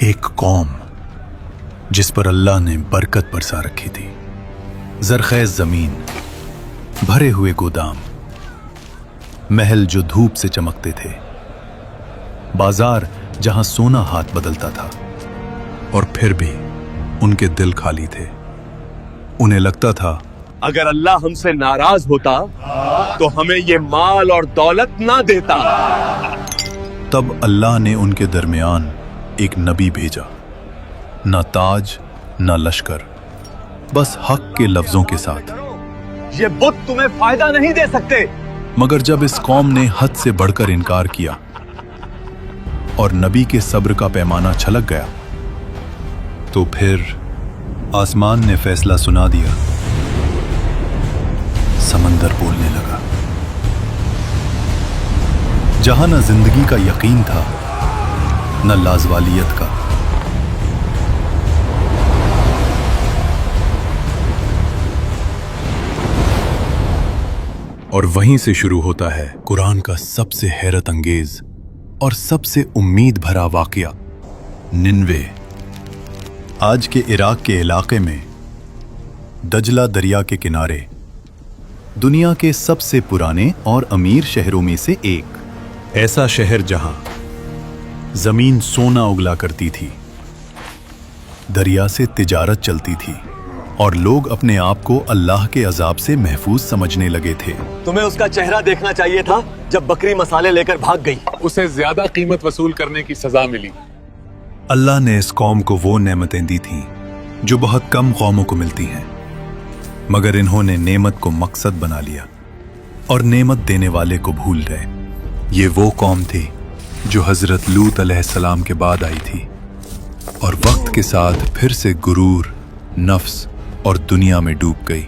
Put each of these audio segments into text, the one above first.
एक कौम जिस पर अल्लाह ने बरकत बरसा रखी थी, जरखेज जमीन, भरे हुए गोदाम, महल जो धूप से चमकते थे, बाजार जहां सोना हाथ बदलता था, और फिर भी उनके दिल खाली थे। उन्हें लगता था अगर अल्लाह हमसे नाराज होता तो हमें ये माल और दौलत ना देता। तब अल्लाह ने उनके दरमियान एक नबी भेजा, ना ताज ना लश्कर, बस हक के लफ्जों के साथ। ये बुत तुम्हें फायदा नहीं दे सकते। मगर जब इस कौम ने हद से बढ़कर इनकार किया और नबी के सब्र का पैमाना छलक गया, तो फिर आसमान ने फैसला सुना दिया। समंदर बोलने लगा। जहां न जिंदगी का यकीन था, न लाजवालियत का। और वहीं से शुरू होता है कुरान का सबसे हैरत अंगेज और सबसे उम्मीद भरा वाकया, निन्वे। आज के इराक के इलाके में दजला दरिया के किनारे दुनिया के सबसे पुराने और अमीर शहरों में से एक, ऐसा शहर जहां जमीन सोना उगला करती थी, दरिया से तिजारत चलती थी और लोग अपने आप को अल्लाह के अजाब से महफूज समझने लगे थे। तुम्हें उसका चेहरा देखना चाहिए था जब बकरी मसाले लेकर भाग गई। उसे ज्यादा कीमत वसूल करने की सजा मिली। अल्लाह ने इस कौम को वो नेमतें दी थीं जो बहुत कम कौमों को मिलती हैं, मगर इन्होंने नेमत को मकसद बना लिया और नेमत देने वाले को भूल गए। ये वो कौम थी जो हजरत लूत अलैहिस्सलाम के बाद आई थी और वक्त के साथ फिर से गुरूर, नफ्स और दुनिया में डूब गई।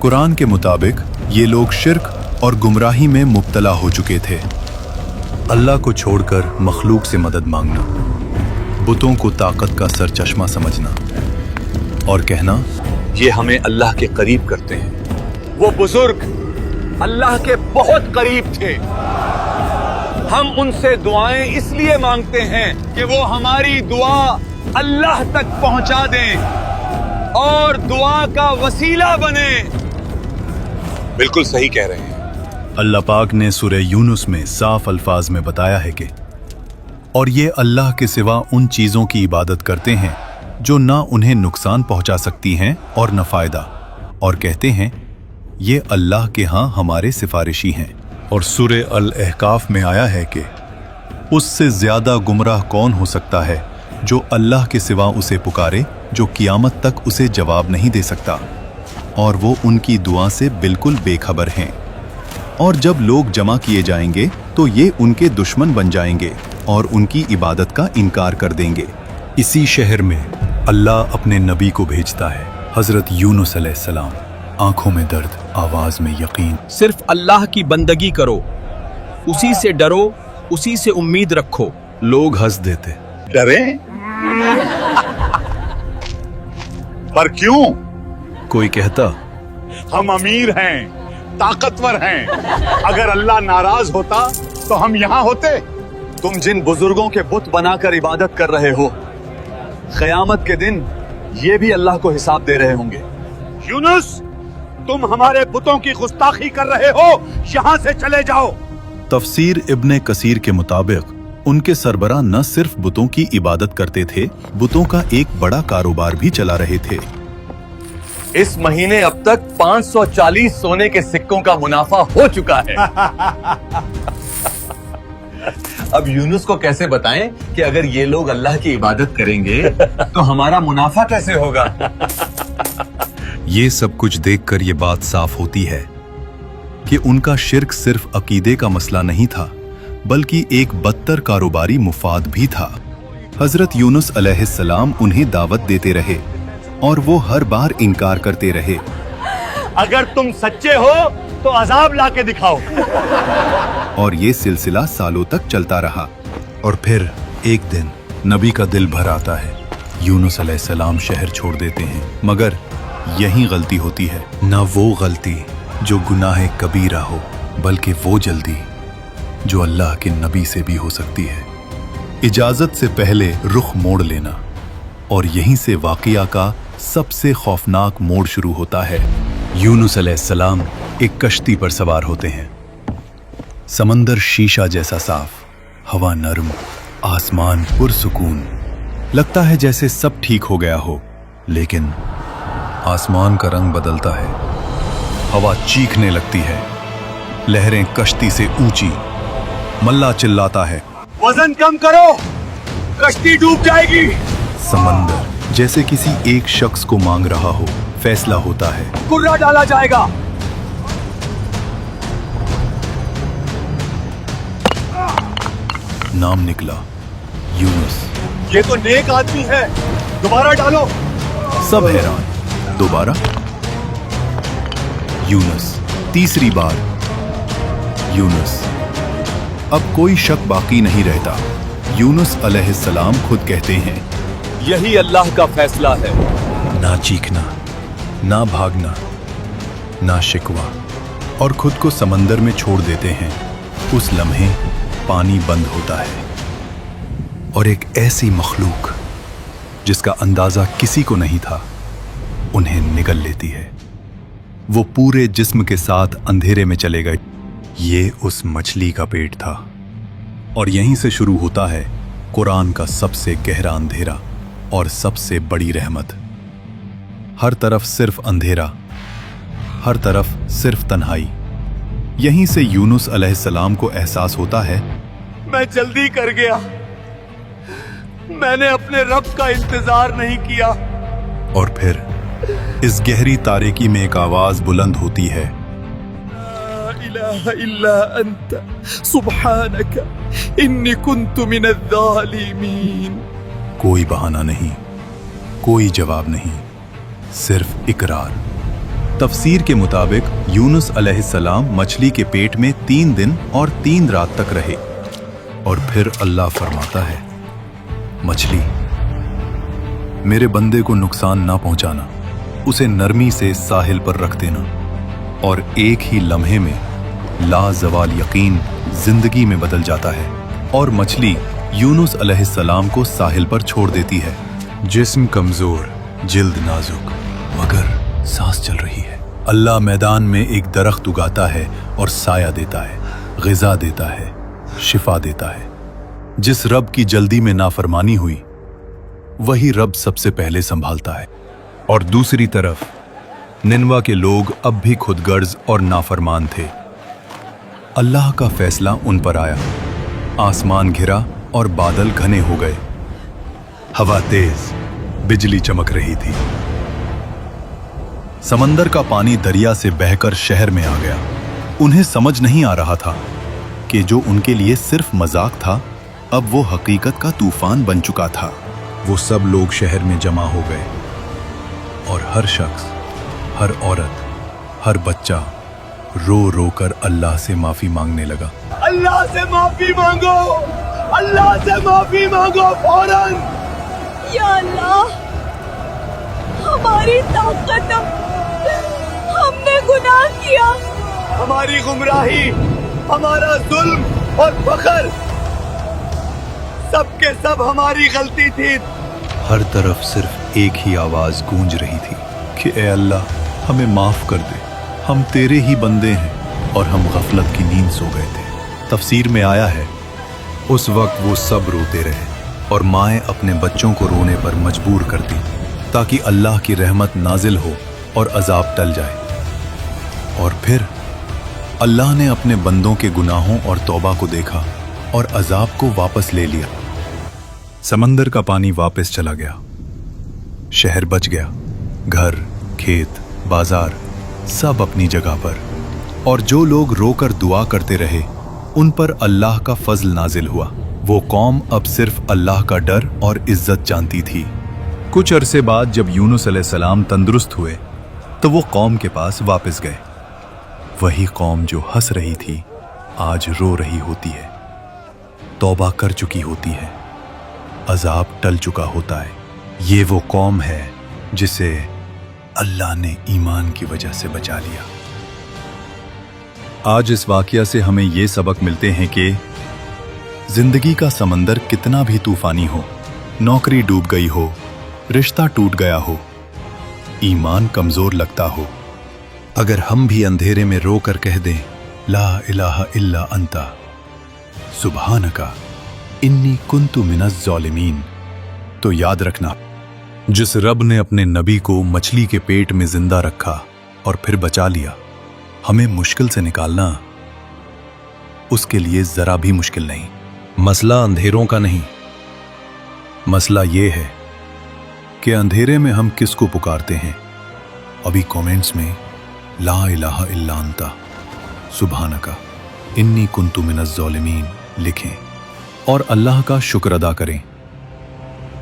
कुरान के मुताबिक ये लोग शिर्क और गुमराही में मुब्तला हो चुके थे। अल्लाह को छोड़कर मखलूक से मदद मांगना, बुतों को ताकत का सरचश्मा समझना और कहना ये हमें अल्लाह के करीब करते हैं। वो बुजुर्ग अल्लाह के बहुत करीब थे। हम उनसे दुआएं इसलिए मांगते हैं कि वो हमारी दुआ अल्लाह तक पहुंचा दें और दुआ का वसीला बने। बिल्कुल सही कह रहे हैं। अल्लाह पाक ने सूरह यूनुस में साफ अल्फाज में बताया है कि और ये अल्लाह के सिवा उन चीजों की इबादत करते हैं जो ना उन्हें नुकसान पहुंचा सकती हैं और न फायदा, और कहते हैं ये अल्लाह के हां हमारे सिफारिशी हैं। और सूरह अल अहकाफ में आया है कि उससे ज्यादा गुमराह कौन हो सकता है जो अल्लाह के सिवा उसे पुकारे, जो कियामत तक उसे जवाब नहीं दे सकता, और वो उनकी दुआ से बिल्कुल बेखबर हैं। और जब लोग जमा किए जाएंगे तो ये उनके दुश्मन बन जाएंगे और उनकी इबादत का इनकार कर देंगे। इसी शहर में अल्लाह अपने नबी को भेजता है, हजरत यूनुस अलैहिस्सलाम। आंखों में दर्द, आवाज में यकीन। सिर्फ अल्लाह की बंदगी करो, उसी से डरो, उसी से उम्मीद रखो। लोग हंस देते। डरे? पर क्यों? कोई कहता हम अमीर हैं, ताकतवर हैं। अगर अल्लाह नाराज होता तो हम यहाँ होते। तुम जिन बुजुर्गों के बुत बनाकर इबादत कर रहे हो, क़यामत के दिन ये भी अल्लाह को हिसाब दे रहे होंगे। यूनुस, तुम हमारे बुतों की गुस्ताखी कर रहे हो, यहाँ से चले जाओ। तफसीर इब्ने कसीर के मुताबिक उनके सरबराह न सिर्फ बुतों की इबादत करते थे, बुतों का एक बड़ा कारोबार भी चला रहे थे। इस महीने अब तक 540 सोने के सिक्कों का मुनाफा हो चुका है। अब यूनुस को कैसे बताएं कि अगर ये लोग अल्लाह की इबादत करेंगे तो हमारा मुनाफा कैसे होगा? ये सब कुछ देखकर ये बात साफ होती है कि उनका शिर्क सिर्फ अकीदे का मसला नहीं था, बल्कि एक बदतर कारोबारी मुफाद भी था। हजरत यूनुस अलैहिस्सलाम उन्हें दावत देते रहे और वो हर बार इनकार करते रहे। अगर तुम सच्चे हो तो अजाब लाके दिखाओ। और ये सिलसिला सालों तक चलता रहा। और फिर एक दिन नबी का दिल भर आता है। यूनुस अलैहिस्सलाम शहर छोड़ देते हैं, मगर यही गलती होती है, ना वो गलती जो गुनाह कबीरा हो, बल्कि वो जल्दी जो अल्लाह के नबी से भी हो सकती है। इजाजत से पहले रुख मोड़ लेना। और यहीं से वाकया का सबसे खौफनाक मोड़ शुरू होता है। यूनुस अलैहिस्सलाम एक कश्ती पर सवार होते हैं। समंदर शीशा जैसा साफ, हवा नरम, आसमान पुरसुकून। लगता है जैसे सब ठीक हो गया हो, लेकिन आसमान का रंग बदलता है, हवा चीखने लगती है, लहरें कश्ती से ऊंची। मल्ला चिल्लाता है, वजन कम करो, कश्ती डूब जाएगी। समंदर जैसे किसी एक शख्स को मांग रहा हो। फैसला होता है, कुर्रा डाला जाएगा। नाम निकला, यूनुस। ये तो नेक आदमी है, दोबारा डालो। सब हैरान। दोबारा यूनुस, तीसरी बार यूनुस। अब कोई शक बाकी नहीं रहता। यूनुस अलैहिस्सलाम खुद कहते हैं, यही अल्लाह का फैसला है। ना चीखना, ना भागना, ना शिकवा, और खुद को समंदर में छोड़ देते हैं। उस लम्हे पानी बंद होता है और एक ऐसी मखलूक जिसका अंदाजा किसी को नहीं था, उन्हें निगल लेती है। वो पूरे जिस्म के साथ अंधेरे में चले गए। ये उस मछली का पेट था। और यहीं से शुरू होता है कुरान का सबसे गहरा अंधेरा और सबसे बड़ी रहमत। हर तरफ सिर्फ अंधेरा, हर तरफ सिर्फ तन्हाई। यहीं से यूनुस अलैहिस्सलाम को एहसास होता है, मैं जल्दी कर गया, मैंने अपने रब का इंतजार नहीं किया। और फिर इस गहरी तारीकी में एक आवाज बुलंद होती है, ला इलाहा इल्ला अंत सुब्हानक इन्नी कुन्तु मिनज़्ज़ालिमीन। कोई बहाना नहीं, कोई जवाब नहीं, सिर्फ इकरार। तफसीर के मुताबिक यूनुस अलैहिस्सलाम मछली के पेट में 3 दिन और 3 रात तक रहे। और फिर अल्लाह फरमाता है, मछली, मेरे बंदे को नुकसान ना पहुंचाना, उसे नरमी से साहिल पर रख देना। और एक ही लम्हे में लाजवाल यकीन जिंदगी में बदल जाता है और मछली यूनुस अलैहिस्सलाम को साहिल पर छोड़ देती है। जिस्म कमजोर, जिल्द नाजुक, मगर सांस चल रही है। अल्लाह मैदान में एक दरख्त उगाता है और साया देता है, ग़िज़ा देता है, शिफा देता है। जिस रब की जल्दी में नाफरमानी हुई, वही रब सबसे पहले संभालता है। और दूसरी तरफ निनवा के लोग अब भी खुदगर्ज और नाफरमान थे। अल्लाह का फैसला उन पर आया। आसमान घिरा और बादल घने हो गए। हवा तेज, बिजली चमक रही थी। समंदर का पानी दरिया से बहकर शहर में आ गया। उन्हें समझ नहीं आ रहा था कि जो उनके लिए सिर्फ मजाक था, अब वो हकीकत का तूफान बन चुका था। वो सब लोग शहर में जमा हो गए और हर शख्स, हर औरत, हर बच्चा रो रो कर अल्लाह से माफी मांगने लगा। अल्लाह से माफी मांगो, अल्लाह से माफी मांगो फौरन। या अल्लाह, हमारी ताकत, हमने गुनाह किया। हमारी गुमराही, हमारा जुल्म और फखर, सब के सब हमारी गलती थी। हर तरफ सिर्फ एक ही आवाज गूंज रही थी कि ए अल्लाह, हमें माफ कर दे, हम तेरे ही बंदे हैं और हम गफलत की नींद सो गए थे। तफसीर में आया है, उस वक्त वो सब रोते रहे और माएँ अपने बच्चों को रोने पर मजबूर करती ताकि अल्लाह की रहमत नाजिल हो और अजाब टल जाए। और फिर अल्लाह ने अपने बंदों के गुनाहों और तौबा को देखा और अजाब को वापस ले लिया। समंदर का पानी वापस चला गया, शहर बच गया, घर, खेत, बाजार सब अपनी जगह पर। और जो लोग रोकर दुआ करते रहे, उन पर अल्लाह का फजल नाजिल हुआ। वो कौम अब सिर्फ अल्लाह का डर और इज्जत जानती थी। कुछ अरसे बाद जब यूनुस अलैहिस्सलाम तंदुरुस्त हुए, तो वो कौम के पास वापस गए। वही कौम जो हंस रही थी, आज रो रही होती है, तौबा कर चुकी होती है, अजाब टल चुका होता है। ये वो कौम है जिसे अल्लाह ने ईमान की वजह से बचा लिया। आज इस वाकया से हमें ये सबक मिलते हैं कि जिंदगी का समंदर कितना भी तूफानी हो, नौकरी डूब गई हो, रिश्ता टूट गया हो, ईमान कमजोर लगता हो, अगर हम भी अंधेरे में रो कर कह दें ला इलाहा इल्ला अंता सुब्हानका इन्नी कुन्तु मिनज़ ज़ालिमीन, तो याद रखना, जिस रब ने अपने नबी को मछली के पेट में जिंदा रखा और फिर बचा लिया, हमें मुश्किल से निकालना उसके लिए जरा भी मुश्किल नहीं। मसला अंधेरों का नहीं, मसला ये है कि अंधेरे में हम किसको पुकारते हैं। अभी कमेंट्स में ला इलाहा इल्ला अंता सुब्हानका इन्नी कुन्तु मिनज़ ज़ालिमीन लिखें और अल्लाह का शुक्र अदा करें।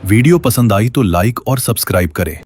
वीडियो पसंद आई तो लाइक और सब्सक्राइब करें।